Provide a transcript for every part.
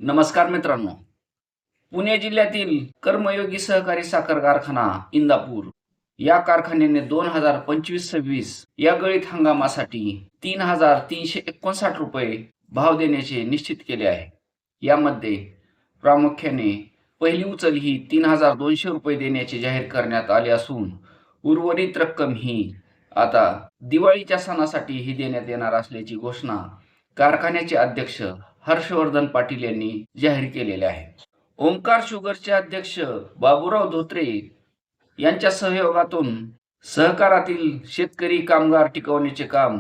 नमस्कार मित्रांनो. पुणे जिल्ह्यातील कर्मयोगी सहकारी साखर कारखाना इंदापूर या कारखान्याने 2025-26 या गळीत हंगामासाठी 3,359 रुपये भाव देण्याचे निश्चित केले आहे. यामध्ये प्रामुख्याने पहिली उचल ही 3,200 रुपये देण्याचे जाहीर करण्यात आले असून उर्वरित रक्कम ही आता दिवाळीच्या सणासाठी ही देण्यात येणार असल्याची घोषणा कारखान्याचे अध्यक्ष हर्षवर्धन पाटील यांनी जाहीर केलेले आहे. ओंकार शुगरचे अध्यक्ष बाबूराव धोत्रे यांच्या सहयोगातून सहकारातील शेतकरी कामगार टिकवण्याचे काम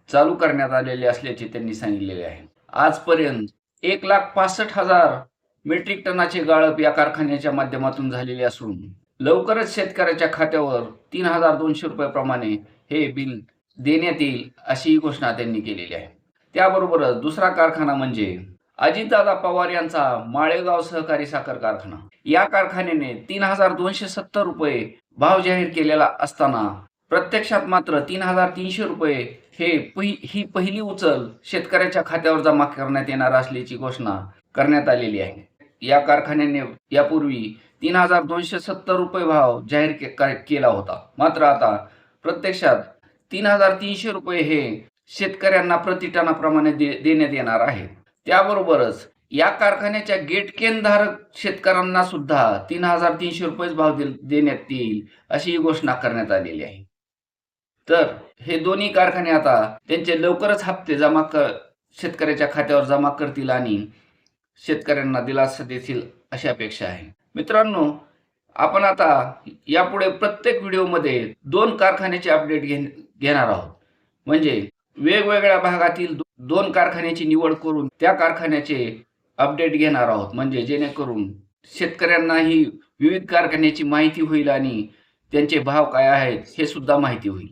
चालू करण्यात आलेले असल्याचे त्यांनी सांगितलेले आहे. आजपर्यंत 1,65,000 मेट्रिक टनाचे गाळप या कारखान्याच्या माध्यमातून झालेले असून लवकरच शेतकऱ्याच्या खात्यावर 3,200 रुपयाप्रमाणे हे बिल देण्यात येईल अशी घोषणा त्यांनी केलेली आहे. त्याबरोबरच दुसरा कारखाना म्हणजे अजितदादा पवार यांचा माळेगाव सहकारी साखर कारखाना. या कारखान्याने 3,270 रुपये भाव जाहीर केलेला असताना प्रत्यक्षात मात्र 3,300 रुपये ही पहिली उचल शेतकऱ्याच्या खात्यावर जमा करण्यात येणार असल्याची घोषणा करण्यात आलेली आहे. या कारखान्याने यापूर्वी 3,270 रुपये भाव जाहीर केला होता. मात्र आता प्रत्यक्षात 3,300 रुपये हे शेतकऱ्यांना प्रतिटनाप्रमाणे देण्यात येणार आहे. त्याबरोबरच या कारखान्याच्या गेटकेनधारक शेतकऱ्यांना सुद्धा 3,300 रुपये भाव देण्यात येईल अशी घोषणा करण्यात आलेली आहे. तर हे दोन्ही कारखाने आता त्यांचे लवकरच हप्ते शेतकऱ्याच्या खात्यावर जमा करतील आणि शेतकऱ्यांना दिलासा देतील अशी अपेक्षा आहे. मित्रांनो, आपण आता यापुढे प्रत्येक व्हिडिओमध्ये 2 कारखान्याचे अपडेट घेणार आहोत. म्हणजे वेगवेगळ्या भागातील 2 कारखान्याची निवड करून त्या कारखान्याचे अपडेट घेणार आहोत. म्हणजे जेणेकरून शेतकऱ्यांनाही विविध कारखान्याची माहिती होईल आणि त्यांचे भाव काय आहेत हे सुद्धा माहिती होईल.